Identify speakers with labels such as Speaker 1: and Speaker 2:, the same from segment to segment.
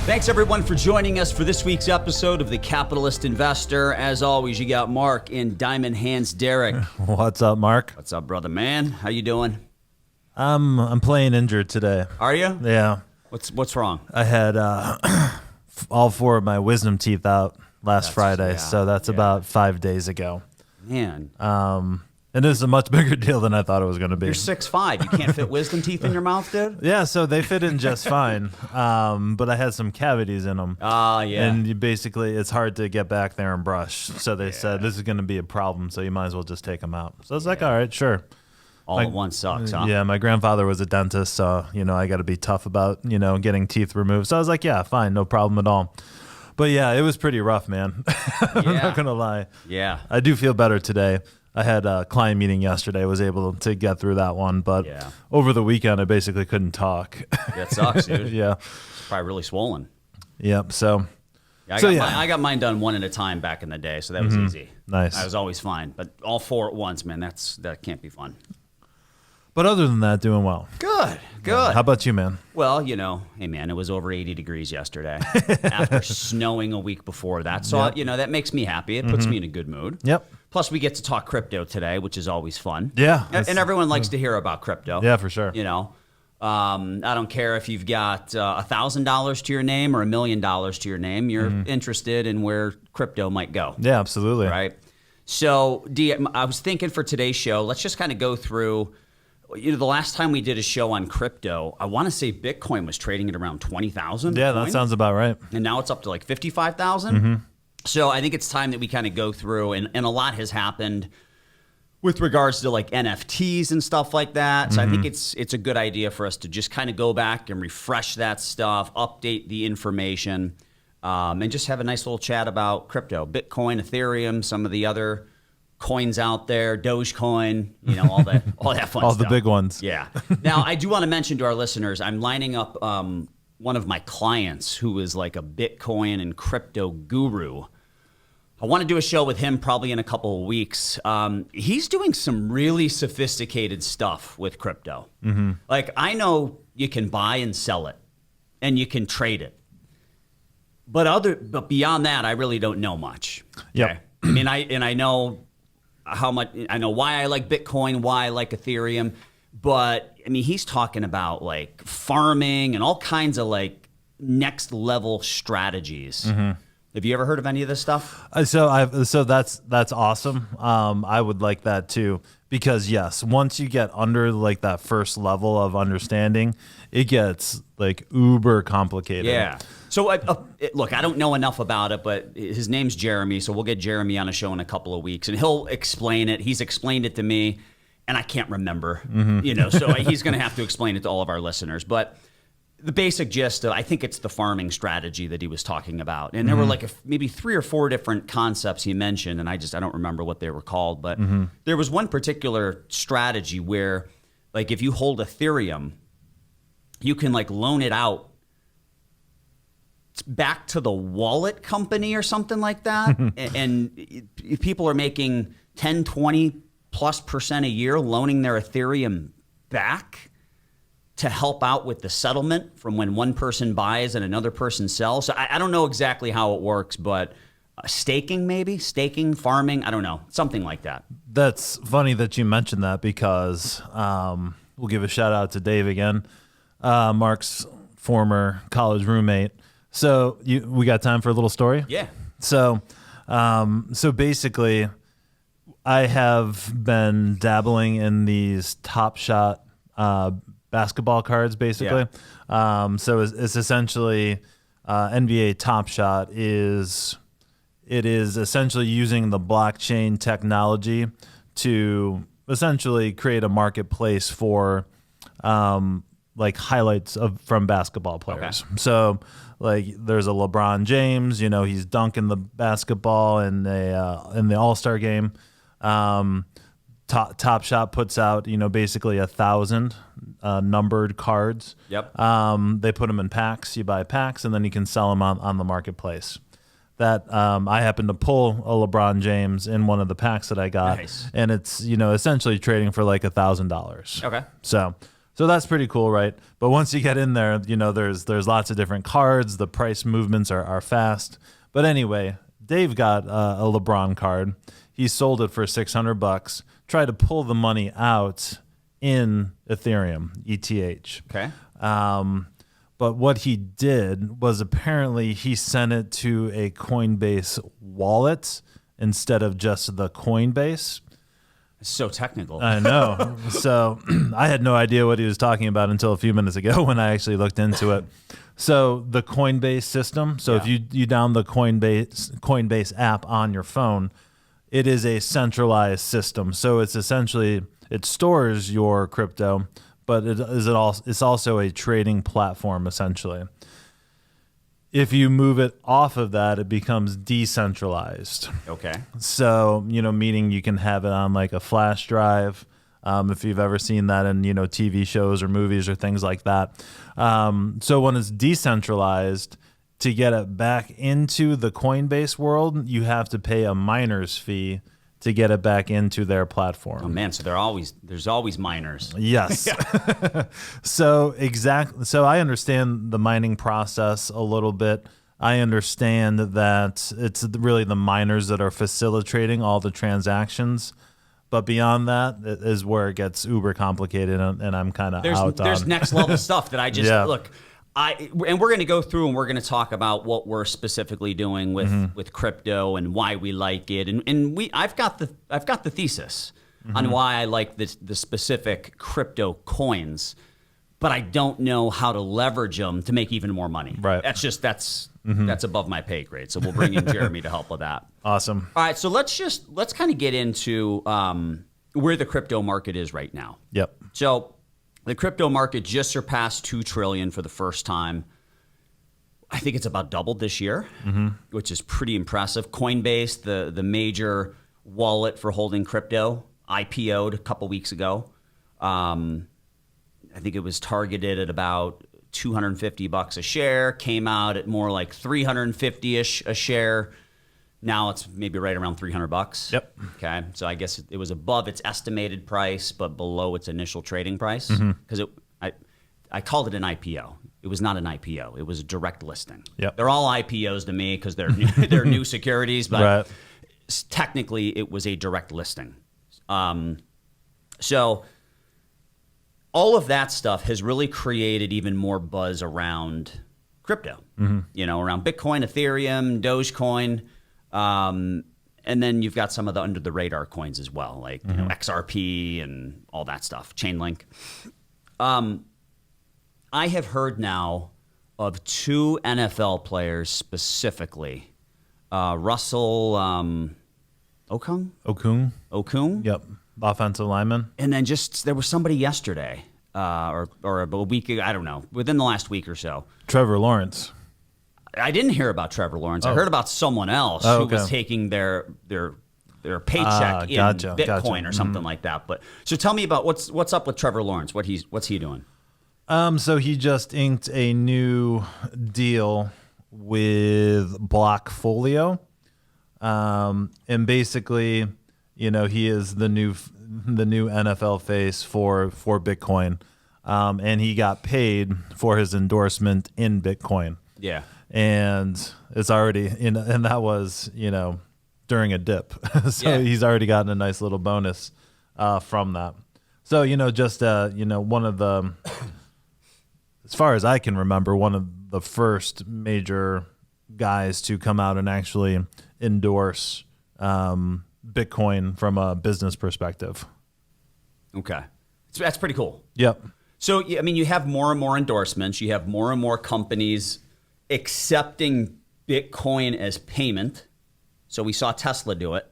Speaker 1: Thanks, everyone, for joining us for this week's episode of The Capitalist Investor. As always, you got Mark in Diamond Hands Derek.
Speaker 2: What's up, Mark?
Speaker 1: What's up, brother man? How you doing?
Speaker 2: I'm playing injured today.
Speaker 1: Are you?
Speaker 2: Yeah.
Speaker 1: What's wrong?
Speaker 2: I had all 4 of my wisdom teeth out last Friday, so that's about 5 days ago.
Speaker 1: Man.
Speaker 2: And this is a much bigger deal than I thought it was going to be.
Speaker 1: You're 6'5". You can't fit wisdom teeth in your mouth, dude?
Speaker 2: Yeah, so they fit in just fine. But I had some cavities in them.
Speaker 1: Oh, yeah.
Speaker 2: And it's hard to get back there and brush. So they said, this is going to be a problem, so you might as well just take them out. So I was like, all right, sure.
Speaker 1: All at once sucks, huh?
Speaker 2: Yeah, my grandfather was a dentist, so, I got to be tough about, getting teeth removed. So I was like, yeah, fine, no problem at all. But yeah, it was pretty rough, man. I'm not going to lie.
Speaker 1: Yeah.
Speaker 2: I do feel better today. I had a client meeting yesterday. I was able to get through that one, but over the weekend, I basically couldn't talk.
Speaker 1: That sucks, dude.
Speaker 2: Yeah.
Speaker 1: It's probably really swollen.
Speaker 2: Yep. So,
Speaker 1: I got mine done one at a time back in the day, so that was easy.
Speaker 2: Nice.
Speaker 1: I was always fine, but all 4 at once, man, that can't be fun.
Speaker 2: But other than that, doing well.
Speaker 1: Good.
Speaker 2: How about you, man?
Speaker 1: Well, hey, man, it was over 80 degrees yesterday after snowing a week before that. So, that makes me happy. It puts me in a good mood.
Speaker 2: Yep.
Speaker 1: Plus, we get to talk crypto today, which is always fun.
Speaker 2: Yeah.
Speaker 1: And everyone likes to hear about crypto.
Speaker 2: Yeah, for sure.
Speaker 1: I don't care if you've got $1,000 to your name or $1 million to your name. You're interested in where crypto might go.
Speaker 2: Yeah, absolutely.
Speaker 1: Right? So, D, I was thinking for today's show, let's just kind of go through... the last time we did a show on crypto, I want to say Bitcoin was trading at around 20,000.
Speaker 2: Yeah, that sounds about right.
Speaker 1: And now it's up to like 55,000. So I think it's time that we kind of go through, and a lot has happened with regards to like NFTs and stuff like that. So I think it's a good idea for us to just kind of go back and refresh that stuff, update the information, and just have a nice little chat about crypto, Bitcoin, Ethereum, some of the other coins out there, Dogecoin, all that fun stuff.
Speaker 2: All the big ones.
Speaker 1: Yeah. Now, I do want to mention to our listeners, I'm lining up one of my clients who is like a Bitcoin and crypto guru. I want to do a show with him probably in a couple of weeks. He's doing some really sophisticated stuff with crypto. Like, I know you can buy and sell it, and you can trade it. But beyond that, I really don't know much.
Speaker 2: Yep.
Speaker 1: Okay? I know I know why I like Bitcoin, why I like Ethereum, but he's talking about like farming and all kinds of like next level strategies. Have you ever heard of any of this stuff?
Speaker 2: So that's awesome. I would like that too, because yes, once you get under like that first level of understanding, it gets like uber complicated.
Speaker 1: Yeah. So look, I don't know enough about it, but his name's Jeremy, so we'll get Jeremy on a show in a couple of weeks, and he'll explain it. He's explained it to me, and I can't remember, so he's going to have to explain it to all of our listeners. But the basic gist of, I think it's the farming strategy that he was talking about. And there were like maybe 3 or 4 different concepts he mentioned, and I don't remember what they were called. But there was one particular strategy where, like, if you hold Ethereum, you can like loan it out back to the wallet company or something like that. And people are making 10, 20+% a year loaning their Ethereum back to help out with the settlement from when one person buys and another person sells. So I don't know exactly how it works, but staking, farming, I don't know, something like that.
Speaker 2: That's funny that you mentioned that, because we'll give a shout out to Dave again, Mark's former college roommate. So we got time for a little story?
Speaker 1: Yeah.
Speaker 2: So basically, I have been dabbling in these Top Shot basketball cards, basically. Yeah. So it's essentially NBA Top Shot is essentially using the blockchain technology to essentially create a marketplace for like highlights from basketball players. Okay. So like there's a LeBron James, he's dunking the basketball in the All-Star game. Top Shot puts out, basically 1,000 numbered cards.
Speaker 1: Yep.
Speaker 2: They put them in packs. You buy packs, and then you can sell them on the marketplace. That I happened to pull a LeBron James in one of the packs that I got,
Speaker 1: nice.
Speaker 2: And it's essentially trading for like $1,000.
Speaker 1: Okay.
Speaker 2: So So that's pretty cool, right? But once you get in there, there's lots of different cards. The price movements are fast. But anyway, Dave got a LeBron card. He sold it for $600. Tried to pull the money out in Ethereum, ETH.
Speaker 1: Okay.
Speaker 2: But what he did was apparently he sent it to a Coinbase wallet instead of just the Coinbase.
Speaker 1: It's so technical.
Speaker 2: I know. So I had no idea what he was talking about until a few minutes ago when I actually looked into it. So the Coinbase system. So if you download the Coinbase app on your phone, it is a centralized system. So it's essentially, it stores your crypto, but it's also a trading platform essentially. If you move it off of that, it becomes decentralized.
Speaker 1: Okay.
Speaker 2: So, meaning you can have it on like a flash drive. If you've ever seen that in, TV shows or movies or things like that. So when it's decentralized, to get it back into the Coinbase world, you have to pay a miner's fee to get it back into their platform.
Speaker 1: Oh man, so there's always miners.
Speaker 2: Yes. So I understand the mining process a little bit. I understand that it's really the miners that are facilitating all the transactions. But beyond that is where it gets uber complicated, and I'm kind of out on.
Speaker 1: There's next level stuff that I just look. And we're going to go through and we're going to talk about what we're specifically doing with crypto and why we like it, and I've got the thesis on why I like the specific crypto coins, but I don't know how to leverage them to make even more money.
Speaker 2: Right.
Speaker 1: That's above my pay grade. So we'll bring in Jeremy to help with that.
Speaker 2: Awesome.
Speaker 1: All right, so let's kind of get into where the crypto market is right now.
Speaker 2: Yep.
Speaker 1: So the crypto market just surpassed $2 trillion for the first time. I think it's about doubled this year, which is pretty impressive. Coinbase, the major wallet for holding crypto, IPO'd a couple weeks ago. I think it was targeted at about $250 a share, came out at more like $350-ish a share. Now it's maybe right around $300.
Speaker 2: Yep.
Speaker 1: Okay. So I guess it was above its estimated price, but below its initial trading price. Because I called it an IPO. It was not an IPO. It was a direct listing.
Speaker 2: Yep.
Speaker 1: They're all IPOs to me because they're new securities, but technically it was a direct listing. So all of that stuff has really created even more buzz around crypto. Around Bitcoin, Ethereum, Dogecoin. And then you've got some of the under the radar coins as well, like XRP and all that stuff, Chainlink. I have heard now of 2 NFL players specifically, Russell Okung.
Speaker 2: Yep. Offensive lineman.
Speaker 1: And then there was somebody yesterday, or a week ago, I don't know, within the last week or so.
Speaker 2: Trevor Lawrence.
Speaker 1: I didn't hear about Trevor Lawrence. I heard about someone else who was taking their paycheck in Bitcoin or something like that. But so tell me about what's up with Trevor Lawrence. What's he doing?
Speaker 2: So he just inked a new deal with Blockfolio, and basically, he is the new NFL face for Bitcoin, and he got paid for his endorsement in Bitcoin.
Speaker 1: Yeah.
Speaker 2: And it's already, and that was, during a dip. So he's already gotten a nice little bonus from that. So, just, one of the, as far as I can remember, one of the first major guys to come out and actually endorse Bitcoin from a business perspective.
Speaker 1: Okay. So that's pretty cool.
Speaker 2: Yep.
Speaker 1: So, you have more and more endorsements. You have more and more companies accepting Bitcoin as payment. So we saw Tesla do it.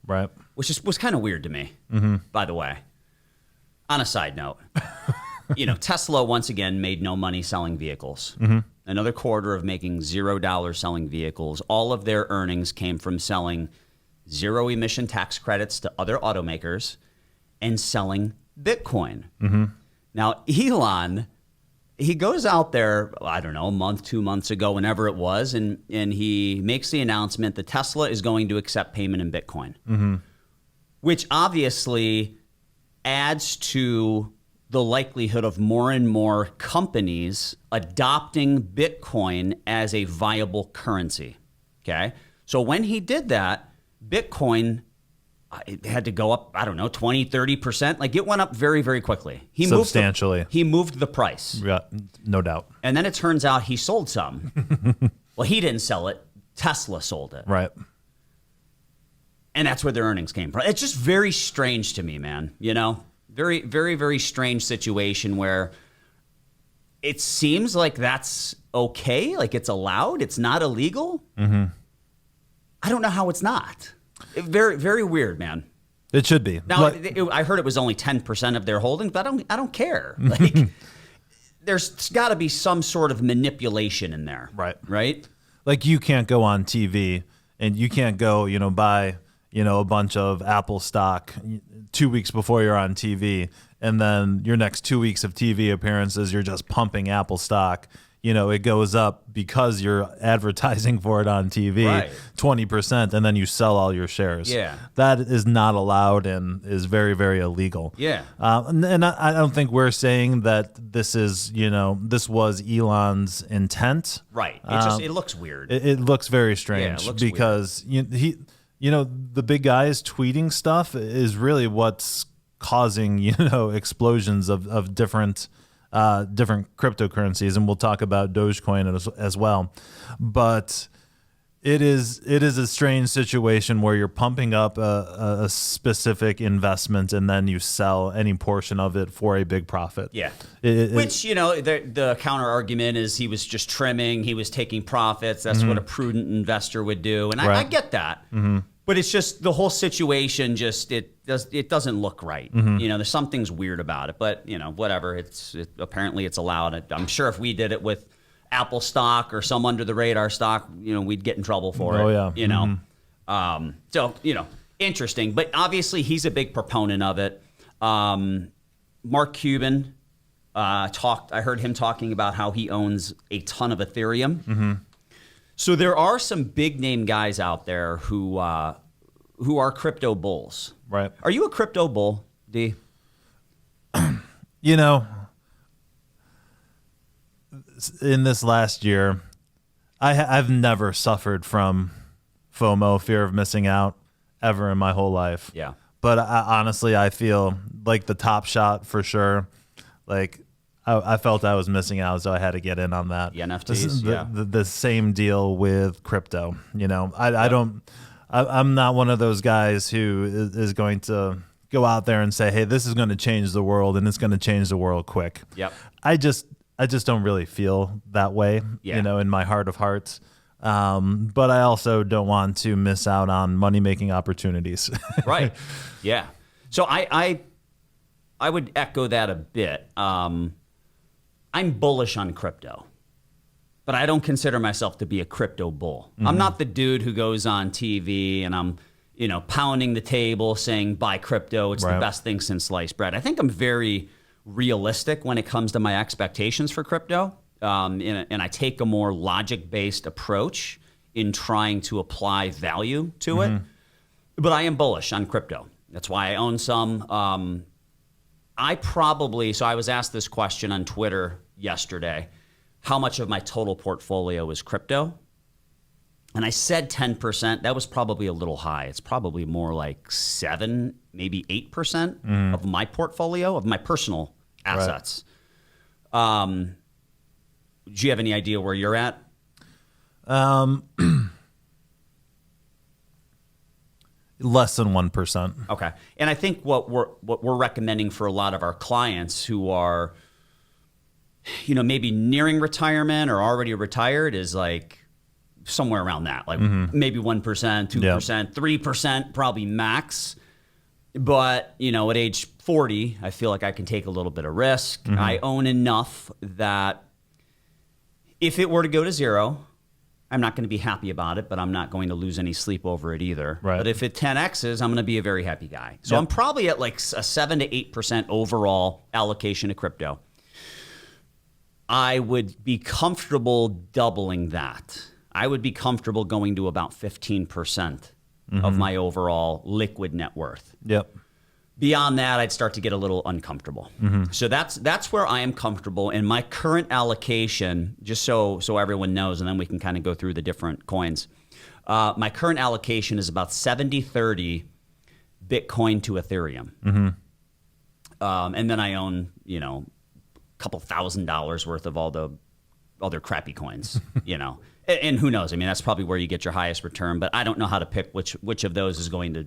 Speaker 2: Right.
Speaker 1: Which was kind of weird to me, by the way. On a side note, Tesla once again made no money selling vehicles. Another quarter of making $0 selling vehicles. All of their earnings came from selling zero emission tax credits to other automakers and selling Bitcoin. Now, Elon, he goes out there, I don't know, a month, 2 months ago, whenever it was, and he makes the announcement that Tesla is going to accept payment in Bitcoin, which obviously adds to the likelihood of more and more companies adopting Bitcoin as a viable currency. Okay. So when he did that, Bitcoin it had to go up, I don't know, 20, 30%. Like it went up very, very quickly.
Speaker 2: Substantially.
Speaker 1: He moved the price.
Speaker 2: Yeah, no doubt.
Speaker 1: And then it turns out he sold some. Well, he didn't sell it. Tesla sold it.
Speaker 2: Right.
Speaker 1: And that's where their earnings came from. It's just very strange to me, man. You know, very, very, very strange situation where it seems like that's okay. Like it's allowed. It's not illegal. Mm-hmm. I don't know how it's not. Very, very weird, man.
Speaker 2: It should be.
Speaker 1: Now, I heard it was only 10% of their holdings, but I don't care. Like, there's got to be some sort of manipulation in there.
Speaker 2: Right.
Speaker 1: Right?
Speaker 2: Like you can't go on TV and you can't go, buy, a bunch of Apple stock 2 weeks before you're on TV. And then your next 2 weeks of TV appearances, you're just pumping Apple stock. It goes up because you're advertising for it on TV, right. 20%, and then you sell all your shares.
Speaker 1: Yeah.
Speaker 2: That is not allowed and is very, very illegal.
Speaker 1: Yeah.
Speaker 2: And I don't think we're saying that this is, this was Elon's intent.
Speaker 1: Right. It looks weird.
Speaker 2: It looks very strange
Speaker 1: it looks
Speaker 2: because
Speaker 1: weird.
Speaker 2: The big guys tweeting stuff is really what's causing, explosions of different cryptocurrencies, and we'll talk about Dogecoin as well. But it is a strange situation where you're pumping up a specific investment and then you sell any portion of it for a big profit.
Speaker 1: Yeah. Which, the counter argument is he was just trimming, he was taking profits. That's what a prudent investor would do. And I get that. Mm-hmm. But it's just the whole situation it doesn't look right. Mm-hmm. There's something's weird about it, but whatever. Apparently it's allowed. I'm sure if we did it with Apple stock or some under the radar stock, we'd get in trouble for it.
Speaker 2: Oh yeah.
Speaker 1: So, interesting, but obviously he's a big proponent of it. Mark Cuban I heard him talking about how he owns a ton of Ethereum. Mm-hmm. So there are some big name guys out there who are crypto bulls.
Speaker 2: Right.
Speaker 1: Are you a crypto bull, D?
Speaker 2: In this last year, I've never suffered from FOMO, fear of missing out, ever in my whole life.
Speaker 1: Yeah.
Speaker 2: But honestly, I feel like the Top Shot for sure. Like I felt I was missing out, so I had to get in on that.
Speaker 1: The NFTs,
Speaker 2: the same deal with crypto. I'm not one of those guys who is going to go out there and say, hey, this is going to change the world and it's going to change the world quick.
Speaker 1: Yep.
Speaker 2: I just don't really feel that way, in my heart of hearts. But I also don't want to miss out on money-making opportunities.
Speaker 1: Right. Yeah. So I would echo that a bit. I'm bullish on crypto, but I don't consider myself to be a crypto bull. Mm-hmm. I'm not the dude who goes on TV and I'm, pounding the table saying buy crypto. It's the best thing since sliced bread. I think I'm very realistic when it comes to my expectations for crypto. And I take a more logic-based approach in trying to apply value to it. But I am bullish on crypto. That's why I own some. So I was asked this question on Twitter yesterday, how much of my total portfolio is crypto? And I said 10%. That was probably a little high. It's probably more like 7, maybe 8% of my portfolio, of my personal assets. Right. Do you have any idea where you're at?
Speaker 2: Less than 1%.
Speaker 1: Okay. And I think what we're recommending for a lot of our clients who are, maybe nearing retirement or already retired is like somewhere around that, like maybe 1%, 2%, 3%, probably max. But, at age 40, I feel like I can take a little bit of risk. Mm-hmm. I own enough that if it were to go to zero, I'm not going to be happy about it, but I'm not going to lose any sleep over it either.
Speaker 2: Right.
Speaker 1: But if it 10Xs, I'm going to be a very happy guy. So I'm probably at like a 7 to 8% overall allocation to crypto. I would be comfortable doubling that. I would be comfortable going to about 15% of my overall liquid net worth.
Speaker 2: Yep.
Speaker 1: Beyond that, I'd start to get a little uncomfortable. So that's where I am comfortable. And my current allocation, just so everyone knows, and then we can kind of go through the different coins. My current allocation is about 70-30 Bitcoin to Ethereum. And then I own, a couple $1,000s worth of all their crappy coins, And who knows? I mean, that's probably where you get your highest return. But I don't know how to pick which of those is going to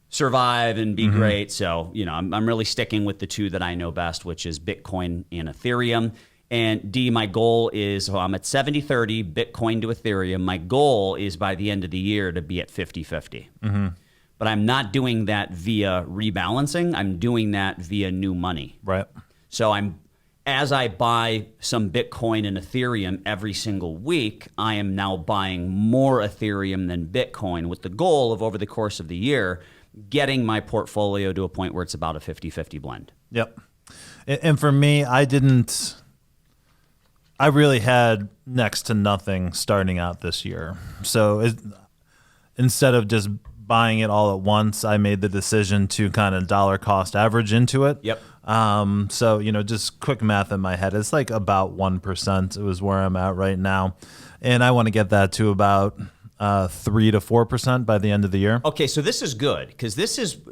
Speaker 1: survive and be great. So, I'm really sticking with the two that I know best, which is Bitcoin and Ethereum. And D, my goal is, I'm at 70-30 Bitcoin to Ethereum. My goal is by the end of the year to be at 50-50. But I'm not doing that via rebalancing. I'm doing that via new money.
Speaker 2: Right.
Speaker 1: So as I buy some Bitcoin and Ethereum every single week, I am now buying more Ethereum than Bitcoin with the goal of, over the course of the year, getting my portfolio to a point where it's about a 50-50 blend.
Speaker 2: Yep. And for me, I really had next to nothing starting out this year. So instead of just buying it all at once, I made the decision to kind of dollar cost average into it.
Speaker 1: Yep.
Speaker 2: So, just quick math in my head, it's like about 1%. It was where I'm at right now. And I want to get that to about 3 to 4% by the end of the year.
Speaker 1: Okay, so this is good because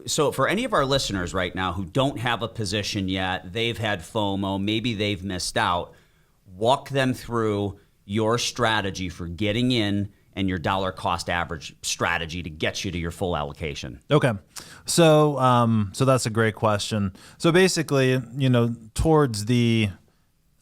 Speaker 1: so for any of our listeners right now who don't have a position yet, they've had FOMO, maybe they've missed out, walk them through your strategy for getting in and your dollar cost average strategy to get you to your full allocation.
Speaker 2: Okay. So that's a great question. So basically, towards the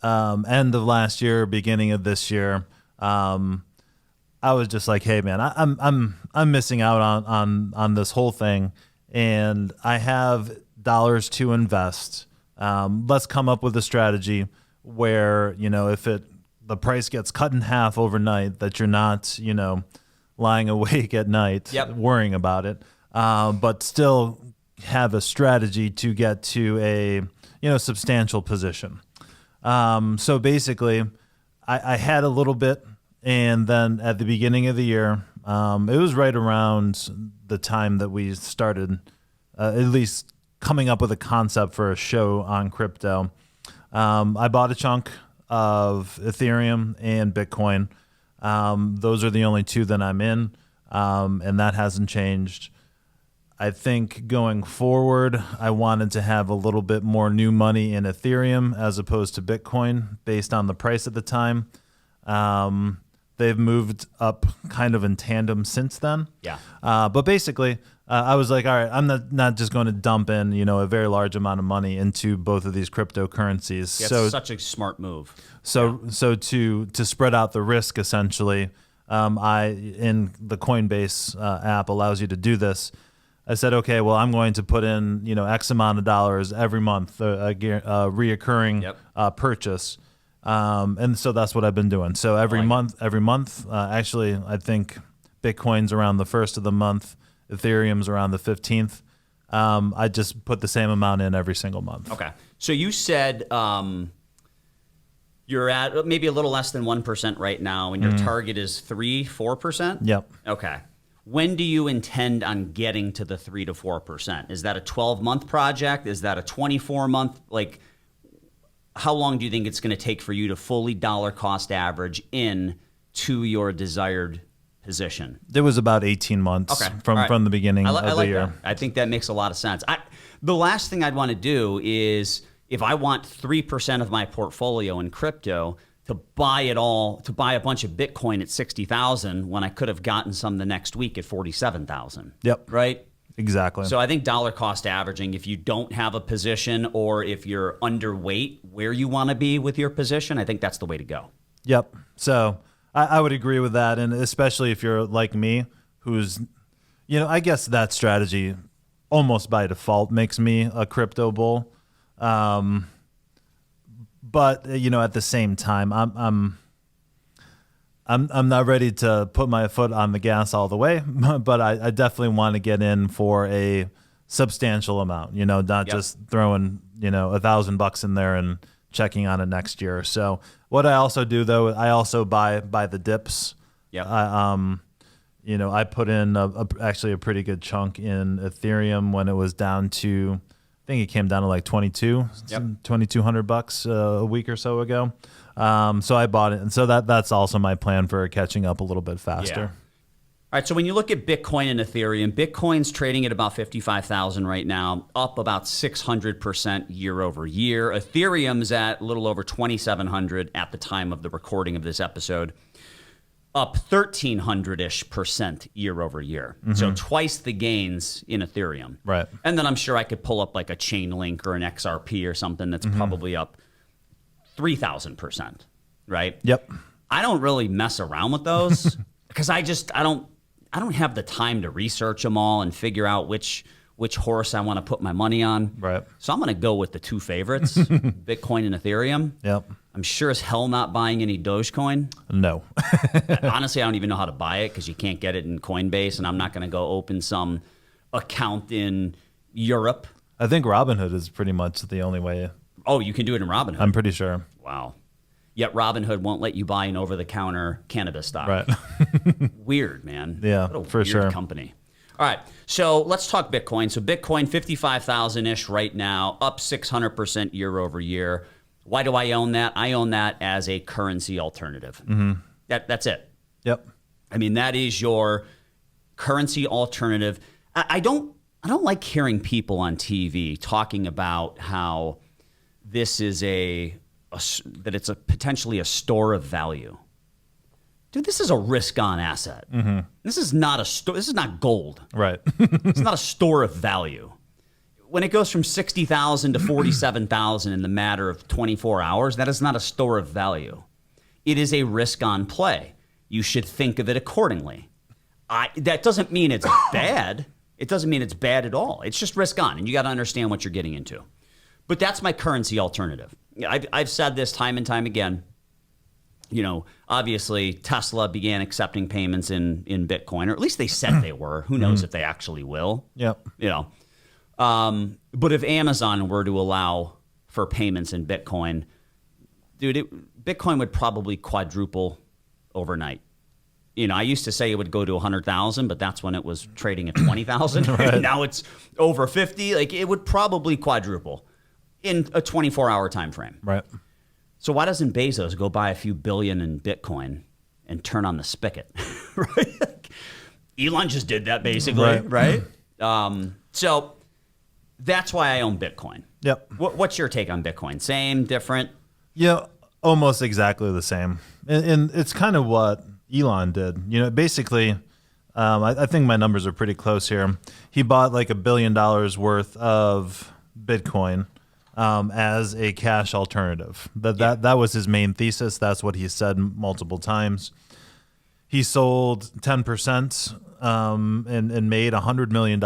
Speaker 2: end of last year, beginning of this year, I was just like, hey man, I'm missing out on this whole thing, and I have dollars to invest. Let's come up with a strategy where, if the price gets cut in half overnight, that you're not, lying awake at night worrying about it, but still have a strategy to get to a, substantial position. So basically I had a little bit, and then at the beginning of the year, it was right around the time that we started at least coming up with a concept for a show on crypto. I bought a chunk of Ethereum and Bitcoin. Those are the only two that I'm in, and that hasn't changed. I think going forward, I wanted to have a little bit more new money in Ethereum as opposed to Bitcoin based on the price at the time. They've moved up kind of in tandem since then.
Speaker 1: Yeah.
Speaker 2: But basically, I was like, all right, I'm not just going to dump in, a very large amount of money into both of these cryptocurrencies.
Speaker 1: Yeah, so such a smart move.
Speaker 2: So to spread out the risk, essentially, in the Coinbase app allows you to do this. I said, okay, well, I'm going to put in, X amount of dollars every month, a reoccurring purchase. And so that's what I've been doing. So every month, actually, I think Bitcoin's around the first of the month, Ethereum's around the 15th. I just put the same amount in every single month.
Speaker 1: Okay. So you said you're at maybe a little less than 1% right now, and your target is 3-4%?
Speaker 2: Yep.
Speaker 1: Okay. When do you intend on getting to the 3 to 4%? Is that a 12-month project? Is that a 24-month? How long do you think it's going to take for you to fully dollar cost average in to your desired position?
Speaker 2: It was about 18 months from the beginning of the year.
Speaker 1: That. I think that makes a lot of sense. The last thing I'd want to do is, if I want 3% of my portfolio in crypto, to buy a bunch of Bitcoin at 60,000 when I could have gotten some the next week at 47,000.
Speaker 2: Yep.
Speaker 1: Right?
Speaker 2: Exactly.
Speaker 1: So I think dollar cost averaging, if you don't have a position or if you're underweight where you want to be with your position, I think that's the way to go.
Speaker 2: Yep. So I would agree with that. And especially if you're like me, who's, I guess that strategy almost by default makes me a crypto bull. But, at the same time, I'm not ready to put my foot on the gas all the way, but I definitely want to get in for a substantial amount, not just throwing, $1,000 in there and checking on it next year. So what I also do, though, I also buy the dips.
Speaker 1: Yeah.
Speaker 2: I put in actually a pretty good chunk in Ethereum when it was down to, I think it came down to like $2,200 a week or so ago. So I bought it, and so that's also my plan for catching up a little bit faster.
Speaker 1: Yeah. All right, so when you look at Bitcoin and Ethereum, Bitcoin's trading at about 55,000 right now, up about 600% year over year. Ethereum's at a little over 2,700 at the time of the recording of this episode, up 1,300-ish% year over year. So twice the gains in Ethereum.
Speaker 2: Right.
Speaker 1: And then I'm sure I could pull up like a Chainlink or an XRP or something that's probably up 3,000%, right?
Speaker 2: Yep.
Speaker 1: I don't really mess around with those because I don't have the time to research them all and figure out which horse I want to put my money on.
Speaker 2: Right.
Speaker 1: So I'm going to go with the two favorites, Bitcoin and Ethereum.
Speaker 2: Yep.
Speaker 1: I'm sure as hell not buying any Dogecoin.
Speaker 2: No.
Speaker 1: Honestly, I don't even know how to buy it because you can't get it in Coinbase, and I'm not going to go open some account in Europe.
Speaker 2: I think Robinhood is pretty much the only way.
Speaker 1: Oh, you can do it in Robinhood?
Speaker 2: I'm pretty sure.
Speaker 1: Wow. Yet Robinhood won't let you buy an over-the-counter cannabis stock.
Speaker 2: Right.
Speaker 1: Weird, man.
Speaker 2: Yeah,
Speaker 1: what a
Speaker 2: for
Speaker 1: weird
Speaker 2: sure.
Speaker 1: company. All right, so let's talk Bitcoin. So Bitcoin, 55,000-ish right now, up 600% year over year. Why do I own that? I own that as a currency alternative. That's it.
Speaker 2: Yep.
Speaker 1: I mean, that is your currency alternative. I don't like hearing people on TV talking about how this is that it's potentially a store of value. Dude, this is a risk-on asset. This is not This is not gold.
Speaker 2: Right.
Speaker 1: It's not a store of value. When it goes from 60,000 to 47,000 in the matter of 24 hours, that is not a store of value. It is a risk-on play. You should think of it accordingly. That doesn't mean it's bad. It doesn't mean it's bad at all. It's just risk-on, and you got to understand what you're getting into. But that's my currency alternative. I've said this time and time again. Obviously, Tesla began accepting payments in Bitcoin, or at least they said they were. Who knows if they actually will?
Speaker 2: Yep.
Speaker 1: But if Amazon were to allow for payments in Bitcoin, dude, Bitcoin would probably quadruple overnight. I used to say it would go to 100,000, but that's when it was trading at 20,000. Right. Now it's over 50. Like, it would probably quadruple in a 24-hour time frame.
Speaker 2: Right.
Speaker 1: So why doesn't Bezos go buy a few billion in Bitcoin and turn on the spigot? Right? Elon just did that basically, right? So that's why I own Bitcoin.
Speaker 2: Yep.
Speaker 1: What's your take on Bitcoin? Same, different?
Speaker 2: Yeah, almost exactly the same. And it's kind of what Elon did. Basically, I think my numbers are pretty close here. He bought like $1 billion worth of Bitcoin as a cash alternative. That was his main thesis. That's what he said multiple times. He sold 10% and made $100 million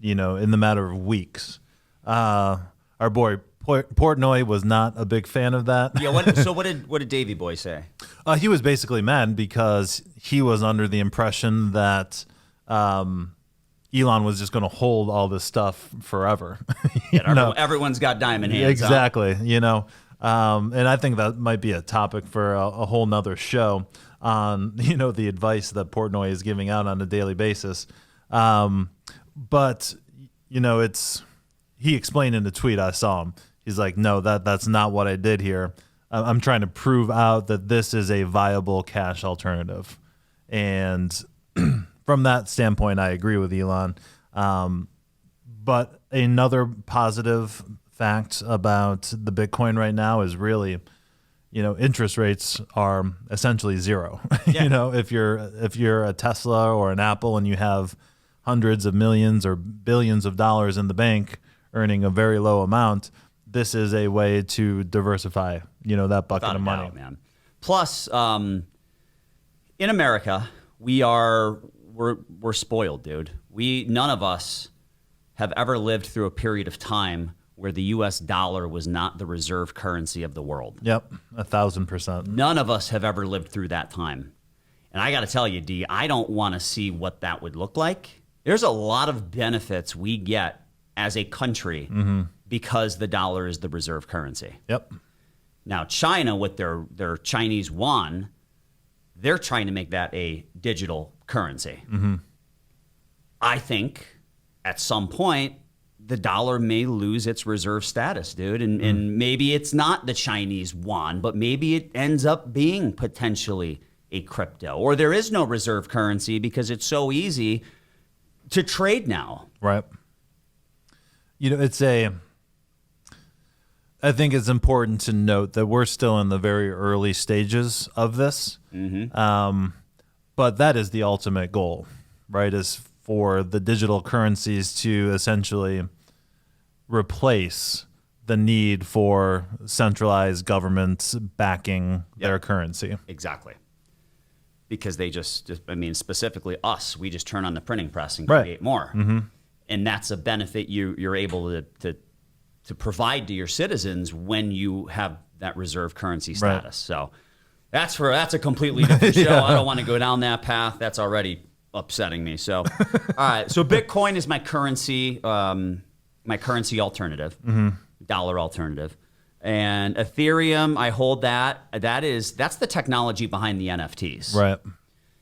Speaker 2: in the matter of weeks. Our boy Portnoy was not a big fan of that.
Speaker 1: Yeah. What did Davey Boy say?
Speaker 2: He was basically mad because he was under the impression that Elon was just going to hold all this stuff forever.
Speaker 1: Everyone's got diamond hands.
Speaker 2: Exactly. And I think that might be a topic for a whole nother show on the advice that Portnoy is giving out on a daily basis. But he explained in the tweet I saw him. He's like, no, that's not what I did here. I'm trying to prove out that this is a viable cash alternative. And from that standpoint, I agree with Elon. But another positive fact about the Bitcoin right now is really, interest rates are essentially zero.
Speaker 1: Yeah.
Speaker 2: If you're a Tesla or an Apple and you have hundreds of millions or billions of dollars in the bank earning a very low amount, this is a way to diversify, that bucket of money.
Speaker 1: Doubt, man. Plus, in America, we're spoiled, dude. None of us have ever lived through a period of time where the U.S. dollar was not the reserve currency of the world.
Speaker 2: Yep, 1,000%.
Speaker 1: None of us have ever lived through that time. And I got to tell you, D, I don't want to see what that would look like. There's a lot of benefits we get as a country because the dollar is the reserve currency.
Speaker 2: Yep.
Speaker 1: Now, China, with their Chinese yuan, they're trying to make that a digital currency. I think at some point, the dollar may lose its reserve status, dude. And maybe it's not the Chinese yuan, but maybe it ends up being potentially a crypto. Or there is no reserve currency because it's so easy to trade now.
Speaker 2: Right. You know, I think it's important to note that we're still in the very early stages of this. But that is the ultimate goal, right? Is for the digital currencies to essentially replace the need for centralized governments backing their currency.
Speaker 1: Exactly. Because they specifically us, we just turn on the printing press and create more. And that's a benefit you're able to provide to your citizens when you have that reserve currency status. Right. So that's a completely different show. I don't want to go down that path. That's already upsetting me. So, all right. So Bitcoin is my currency alternative, dollar alternative. And Ethereum, I hold that. That's the technology behind the NFTs.
Speaker 2: Right.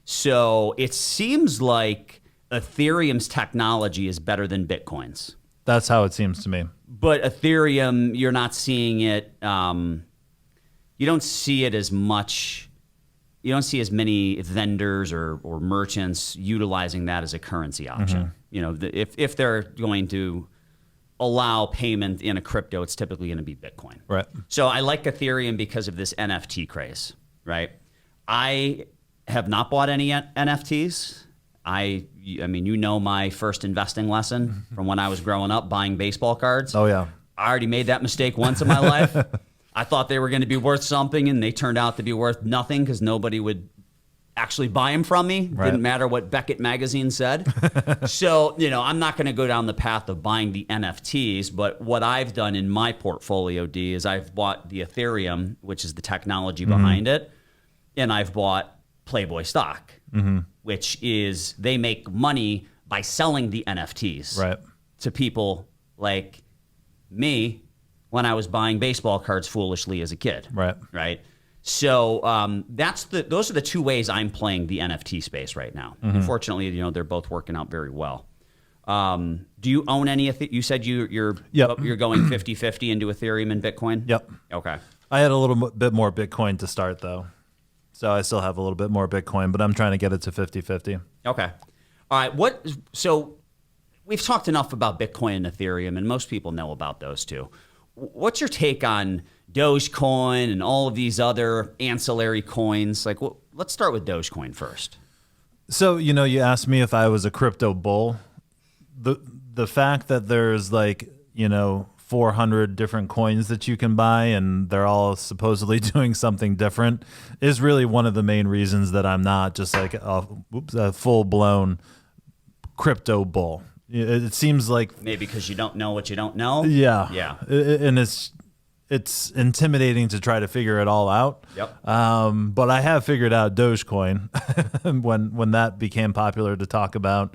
Speaker 1: So it seems like Ethereum's technology is better than Bitcoin's.
Speaker 2: That's how it seems to me.
Speaker 1: But Ethereum, you're not seeing it. You don't see it as much. You don't see as many vendors or merchants utilizing that as a currency option. You know, if they're going to allow payment in a crypto, it's typically going to be Bitcoin.
Speaker 2: Right.
Speaker 1: So I like Ethereum because of this NFT craze, right? I have not bought any NFTs. I mean, you know my first investing lesson from when I was growing up, buying baseball cards.
Speaker 2: Oh, yeah.
Speaker 1: I already made that mistake once in my life. I thought they were going to be worth something, and they turned out to be worth nothing because nobody would actually buy them from me. Right. Didn't matter what Beckett magazine said. So, you know, I'm not going to go down the path of buying the NFTs, but what I've done in my portfolio, D, is I've bought the Ethereum, which is the technology behind it, and I've bought Playboy stock, which is they make money by selling the NFTs to people like me when I was buying baseball cards foolishly as a kid. Right. So those are the two ways I'm playing the NFT space right now. Unfortunately, you know, they're both working out very well. Do you own any? You said you're going 50-50 into Ethereum and Bitcoin?
Speaker 2: Yep.
Speaker 1: Okay.
Speaker 2: I had a little bit more Bitcoin to start, though. So I still have a little bit more Bitcoin, but I'm trying to get it to 50-50.
Speaker 1: Okay. All right. So we've talked enough about Bitcoin and Ethereum, and most people know about those two. What's your take on Dogecoin and all of these other ancillary coins? Like, let's start with Dogecoin first.
Speaker 2: So, you know, you asked me if I was a crypto bull. The fact that there's 400 different coins that you can buy and they're all supposedly doing something different is really one of the main reasons that I'm not just like a full-blown crypto bull. It seems like
Speaker 1: maybe because you don't know what you don't know.
Speaker 2: Yeah. And it's intimidating to try to figure it all out.
Speaker 1: Yep.
Speaker 2: But I have figured out Dogecoin when that became popular to talk about.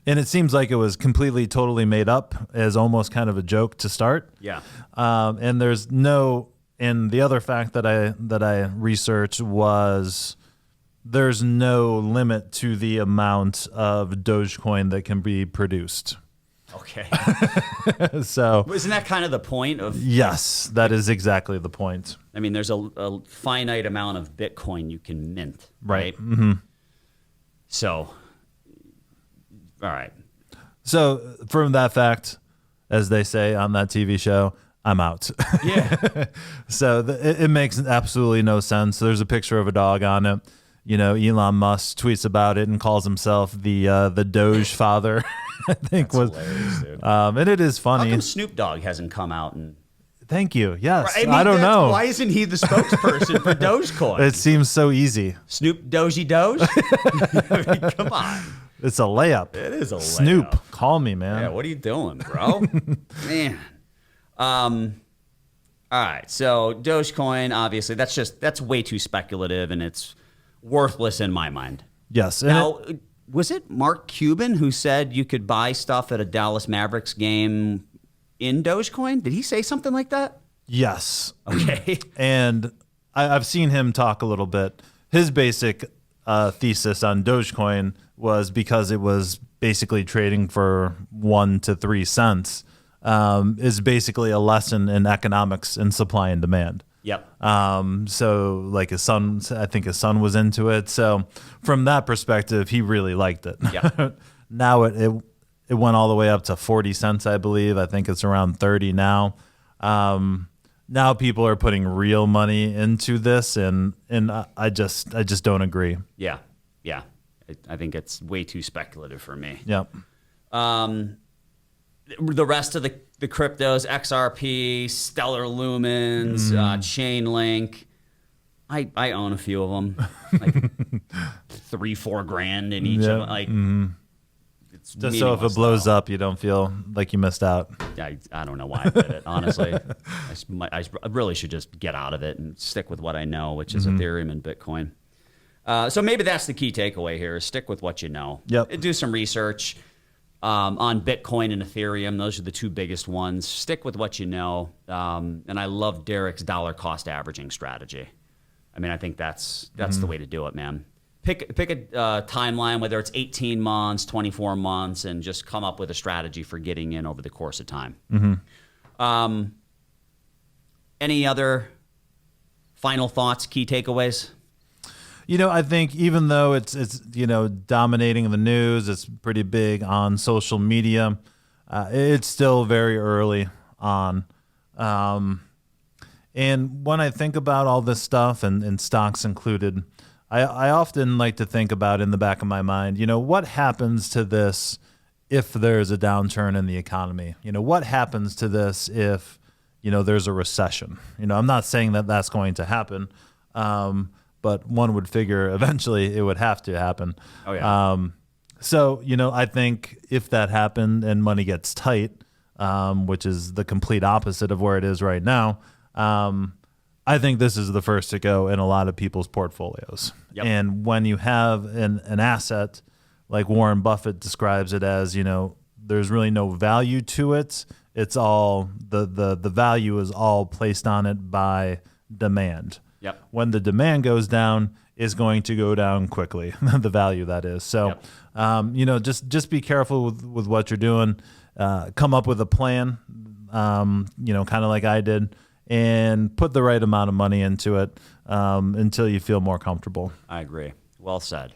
Speaker 2: And it seems like it was completely, totally made up as almost kind of a joke to start.
Speaker 1: Yeah.
Speaker 2: And the other fact that I researched was there's no limit to the amount of Dogecoin that can be produced.
Speaker 1: Okay.
Speaker 2: So
Speaker 1: isn't that kind of the point of?
Speaker 2: Yes, that is exactly the point.
Speaker 1: I mean, there's a finite amount of Bitcoin you can mint, right? So, all right.
Speaker 2: So from that fact, as they say on that TV show, I'm out.
Speaker 1: Yeah.
Speaker 2: So it makes absolutely no sense. There's a picture of a dog on it. You know, Elon Musk tweets about it and calls himself the Doge father. I think
Speaker 1: That's hilarious, dude.
Speaker 2: And it is funny.
Speaker 1: How come Snoop Dogg hasn't come out and?
Speaker 2: Thank you. Yes,
Speaker 1: I
Speaker 2: don't know.
Speaker 1: Why isn't he the spokesperson for Dogecoin?
Speaker 2: It seems so easy.
Speaker 1: Snoop Doge Doge. I mean, come on.
Speaker 2: It's a layup.
Speaker 1: It is a layup.
Speaker 2: Snoop, call me, man.
Speaker 1: Yeah, what are you doing, bro? Man. All right. So Dogecoin, obviously, that's way too speculative, and it's worthless in my mind.
Speaker 2: Yes.
Speaker 1: Now, was it Mark Cuban who said you could buy stuff at a Dallas Mavericks game in Dogecoin? Did he say something like that?
Speaker 2: Yes.
Speaker 1: Okay.
Speaker 2: And I've seen him talk a little bit. his basic thesis on Dogecoin was because it was basically trading for 1 to 3 cents, is basically a lesson in economics and supply and demand.
Speaker 1: Yep.
Speaker 2: So like I think his son was into it. So from that perspective, he really liked it.
Speaker 1: Yep.
Speaker 2: Now it went all the way up to 40 cents, I believe. I think it's around 30 now. Now people are putting real money into this, and I just don't agree.
Speaker 1: Yeah. I think it's way too speculative for me.
Speaker 2: Yep.
Speaker 1: The rest of the cryptos, XRP, Stellar Lumens, Chainlink, I own a few of them, like $3-4 grand in each of them. Like, it's
Speaker 2: just so if it blows up, you don't feel like you missed out.
Speaker 1: I don't know why I did it, honestly. I really should just get out of it and stick with what I know, which is Ethereum and Bitcoin. So maybe that's the key takeaway here: is stick with what you know.
Speaker 2: Yep.
Speaker 1: Do some research on Bitcoin and Ethereum. Those are the two biggest ones. Stick with what you know. And I love Derek's dollar cost averaging strategy. I mean, I think that's the way to do it, man. Pick a timeline, whether it's 18 months, 24 months, and just come up with a strategy for getting in over the course of time. Any other final thoughts, key takeaways?
Speaker 2: I think even though it's dominating the news, it's pretty big on social media, it's still very early on. And when I think about all this stuff, and stocks included, I often like to think about in the back of my mind, what happens to this if there's a downturn in the economy? What happens to this if, there's a recession? I'm not saying that that's going to happen, but one would figure eventually it would have to happen.
Speaker 1: Oh, yeah.
Speaker 2: So, I think if that happened and money gets tight, which is the complete opposite of where it is right now, I think this is the first to go in a lot of people's portfolios.
Speaker 1: Yep.
Speaker 2: And when you have an asset like Warren Buffett describes it as, there's really no value to it. It's all the value is all placed on it by demand.
Speaker 1: Yep.
Speaker 2: When the demand goes down, is going to go down quickly. The value that is. So,
Speaker 1: Yep.
Speaker 2: Just be careful with what you're doing. Come up with a plan. Kind of like I did. And put the right amount of money into it until you feel more comfortable.
Speaker 1: I agree. Well said.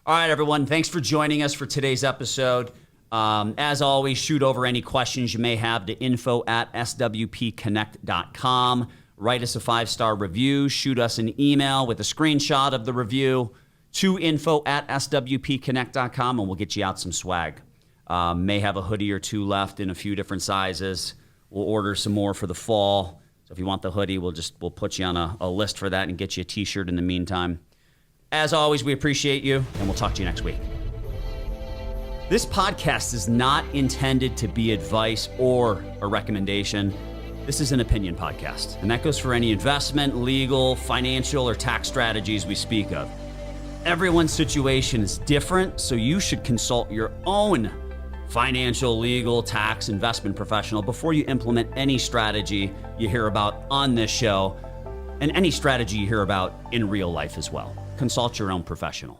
Speaker 1: All right, everyone. Thanks for joining us for today's episode. As always, shoot over any questions you may have to info@swpconnect.com. Write us a 5-star review. Shoot us an email with a screenshot of the review to info@swpconnect.com, and we'll get you out some swag. May have a hoodie or two left in a few different sizes. We'll order some more for the fall. So if you want the hoodie, we'll put you on a list for that and get you a t-shirt in the meantime. As always, we appreciate you, and we'll talk to you next week. This podcast is not intended to be advice or a recommendation. This is an opinion podcast, and that goes for any investment, legal, financial, or tax strategies we speak of. Everyone's situation is different, so you should consult your own financial, legal, tax, investment professional before you implement any strategy you hear about on this show and any strategy you hear about in real life as well. Consult your own professional.